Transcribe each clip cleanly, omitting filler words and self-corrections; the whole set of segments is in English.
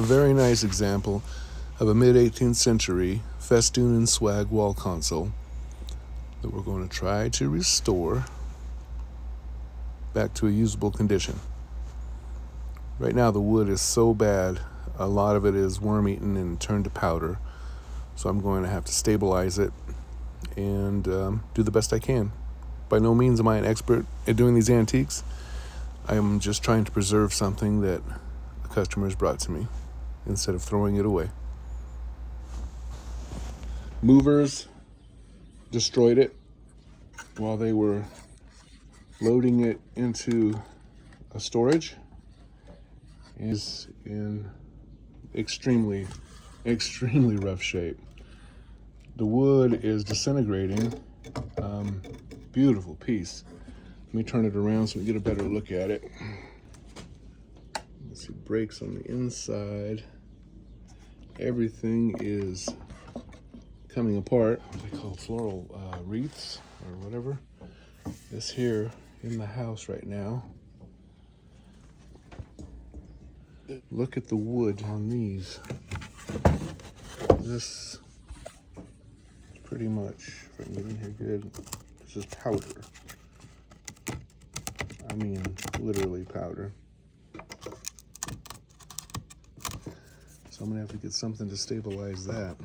very nice example of a mid-18th century festoon and swag wall console that we're going to try to restore back to a usable condition. Right now the wood is so bad, a lot of it is worm-eaten and turned to powder, so I'm going to have to stabilize it and do the best I can. By no means am I an expert at doing these antiques. I am just trying to preserve something that a customer has brought to me instead of throwing it away. Movers destroyed it while they were loading it into a storage. It is in extremely rough shape. The wood is disintegrating. Beautiful piece. Let me turn it around so we get a better look at it. Let's see, breaks on the inside. Everything is coming apart. What they call floral wreaths or whatever. This here in the house right now. Look at the wood on these. This is pretty much, if I can get in here good, this is powder. I mean, literally powder. So I'm gonna have to get something to stabilize that.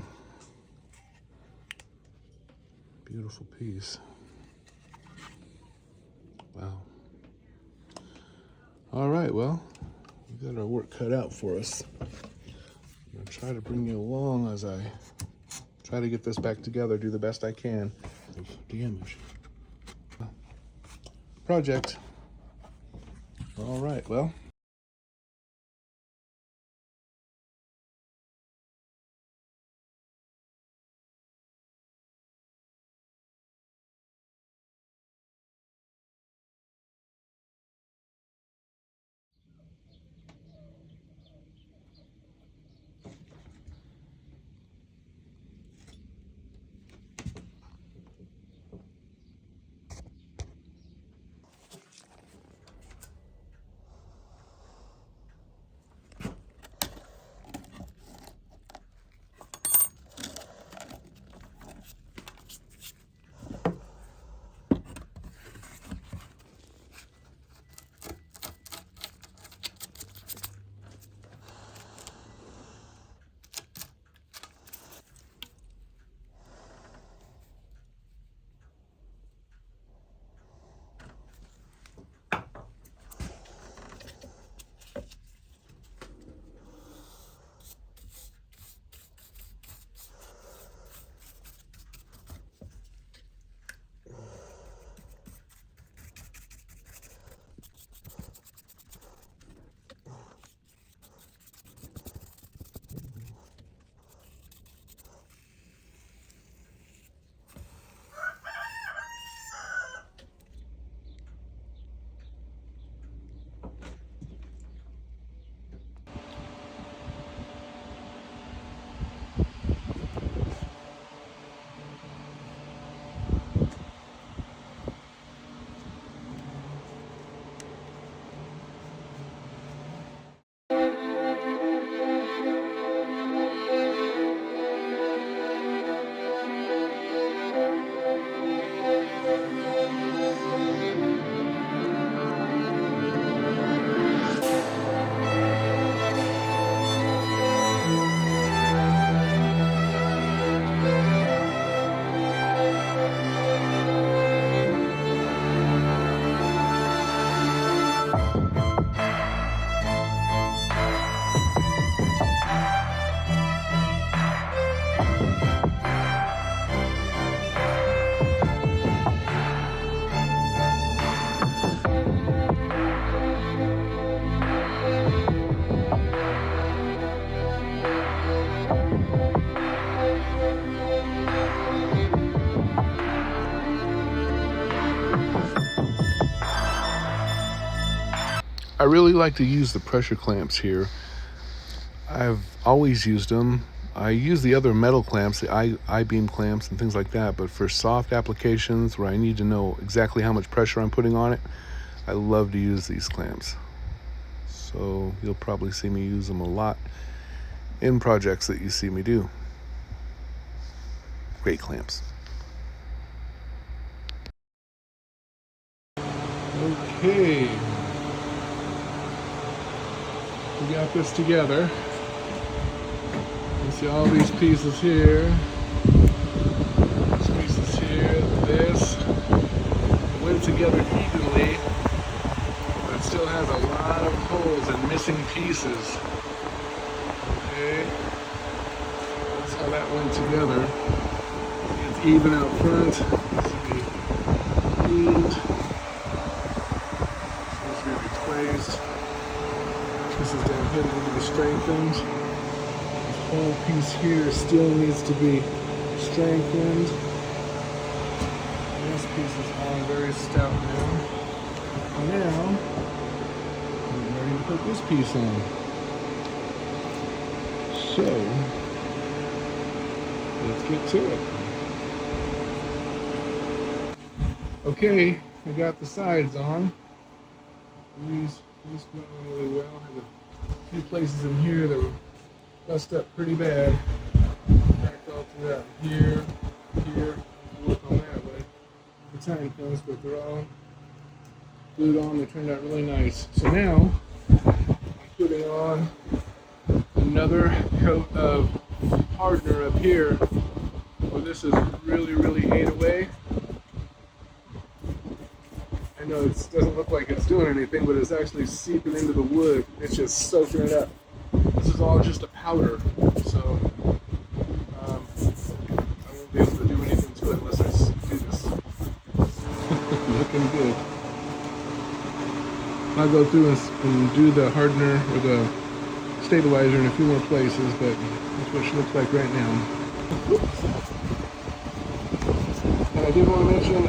Beautiful piece. Wow. All right, well, we got our work cut out for us. I'm gonna try to bring you along as I try to get this back together, do the best I can. Damage. Project. All right, well. I really like to use the pressure clamps here. I've always used them. I use the other metal clamps, the I-beam clamps and things like that, but for soft applications where I need to know exactly how much pressure I'm putting on it, I love to use these clamps. So you'll probably see me use them a lot in projects that you see me do. Great clamps. Okay, we got this together. You see all these pieces here, these pieces here, this. It went together evenly, but it still has a lot of holes and missing pieces. Okay, that's how that went together. It's even out front. This will be cleaned. This will be replaced. This is down here to be strengthened. This whole piece here still needs to be strengthened. This piece is all very stout now. Now, I'm ready to put this piece on. So, let's get to it. Okay, I got the sides on. These went on really well. I had a few places in here that were bust up pretty bad. Cracked all throughout here, here. I'll work on that way. The time comes, but they're all glued on. They turned out really nice. So now I'm putting on another coat of hardener up here where this is really ate away. I know it doesn't look like it's doing anything, but it's actually seeping into the wood. It's just soaking it up. This is all just a powder, so I won't be able to do anything to it unless I do this. Looking good. I'll go through and do the hardener or the stabilizer in a few more places, but that's what she looks like right now. And I did want to mention,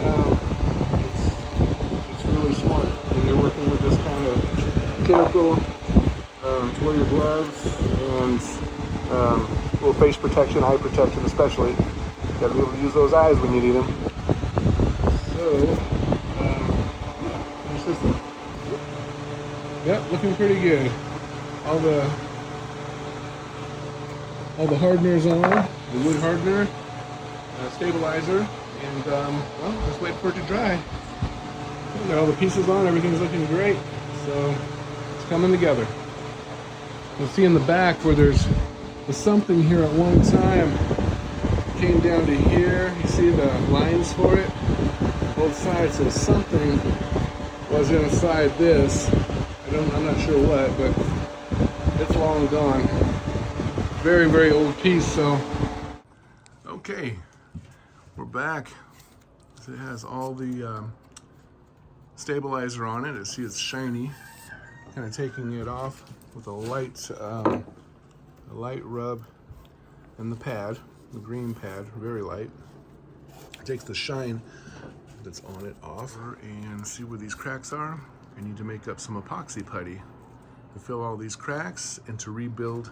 it's really smart when you're working with this kind of chemical to wear your gloves and little face protection, eye protection especially. You gotta be able to use those eyes when you need them. So, finish this one. Yep, looking pretty good. All the hardeners on, the wood hardener, stabilizer, and well, just wait for it to dry. Got all the pieces on, everything's looking great, so it's coming together. You'll see in the back where there's something here at one time. It came down to here. You see the lines for it, both sides. So something was inside this. I'm not sure what, but it's long gone. Very old piece. So okay, we're back. So it has all the stabilizer on it. See, it's shiny. Kind of taking it off with a light rub and the pad, the green pad, very light. It takes the shine that's on it off. And see where these cracks are? I need to make up some epoxy putty to fill all these cracks and to rebuild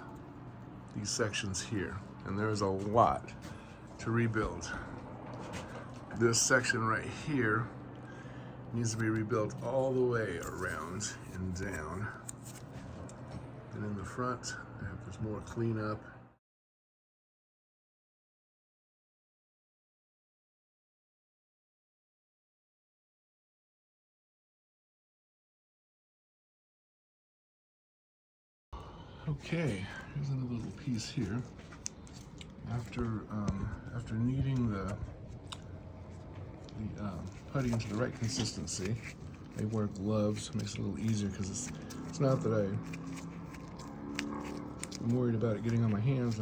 these sections here. And there's a lot to rebuild. This section right here needs to be rebuilt all the way around and down. And in the front, there's more cleanup. Okay, here's another little piece here. After kneading the putty into the right consistency, I wear gloves. Makes it a little easier because it's not that I'm worried about it getting on my hands.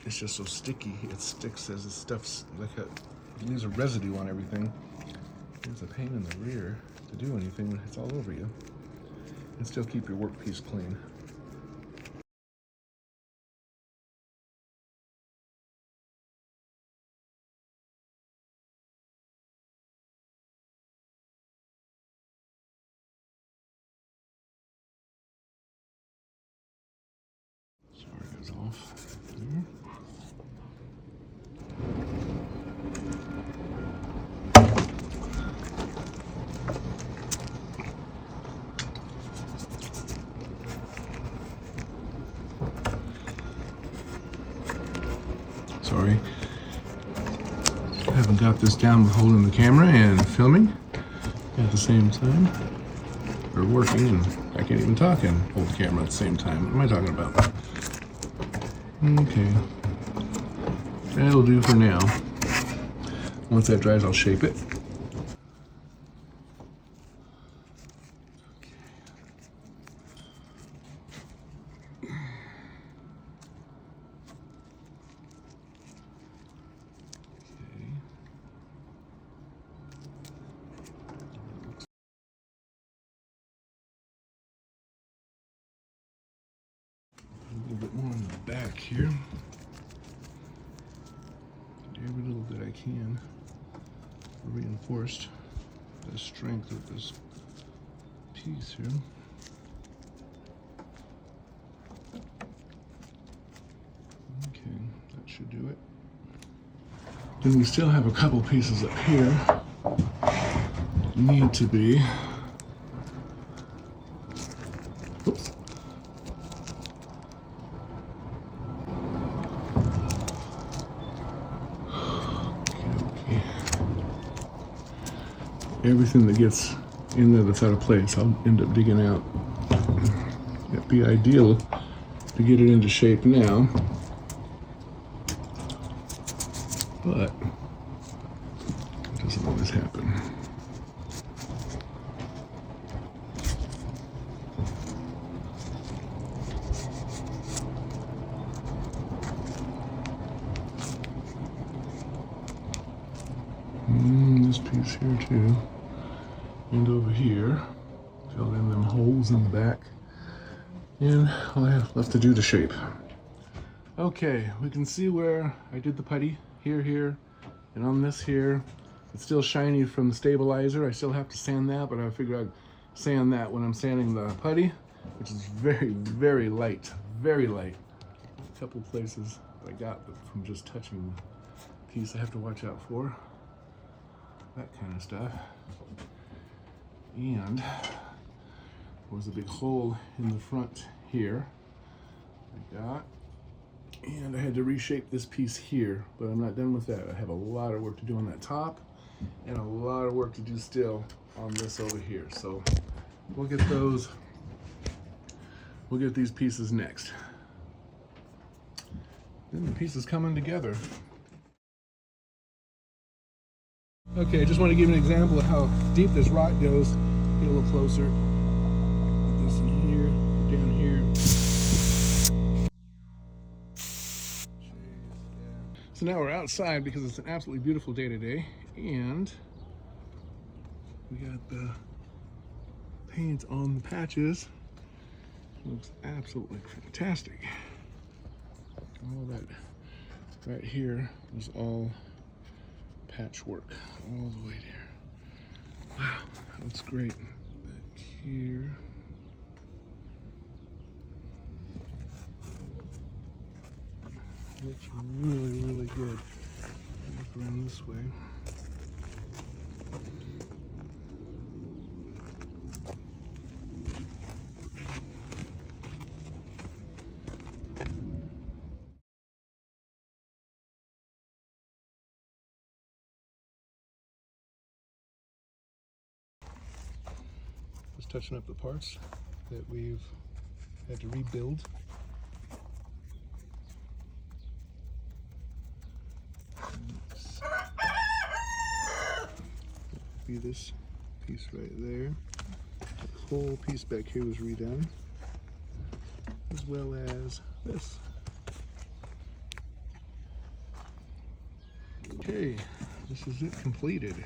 It's just so sticky. It sticks as the stuff's like it leaves a residue on everything. It's a pain in the rear to do anything when it's all over you, and still keep your workpiece clean. Off there. sorry. I haven't got this down with holding the camera and filming at the same time. Or working, and I can't even talk and hold the camera at the same time. What am I talking about? Okay. That'll do for now. Once that dries, I'll shape it. A little bit more on the back here. Do every little bit I can for reinforced the strength of this piece here. Okay, that should do it. Then we still have a couple pieces up here that need to be. Oops. Everything that gets in there that's out of place, I'll end up digging out. It'd be ideal to get it into shape now, but it doesn't always happen. This piece here too. And over here, fill in them holes in the back. And all I have left to do to shape. Okay, we can see where I did the putty. Here, and on this here. It's still shiny from the stabilizer. I still have to sand that, but I figure I'd sand that when I'm sanding the putty, which is very, very light, very light. A couple places I got from just touching the piece I have to watch out for. That kind of stuff. And there was a big hole in the front here I got, and I had to reshape this piece here, but I'm not done with that. I have a lot of work to do on that top and a lot of work to do still on this over here. So we'll get these pieces next. Then the pieces coming together. Okay, I just want to give you an example of how deep this rock goes. Get a little closer. Put this in here, down here. So now we're outside because it's an absolutely beautiful day today, and we got the paint on the patches. It looks absolutely fantastic. All that right here is all patchwork all the way there. Wow, that looks great. Back here. Looks really, really good. Look around this way. Just touching up the parts that we've had to rebuild. Be this piece right there. The whole piece back here was redone, as well as this. Okay, this is it completed.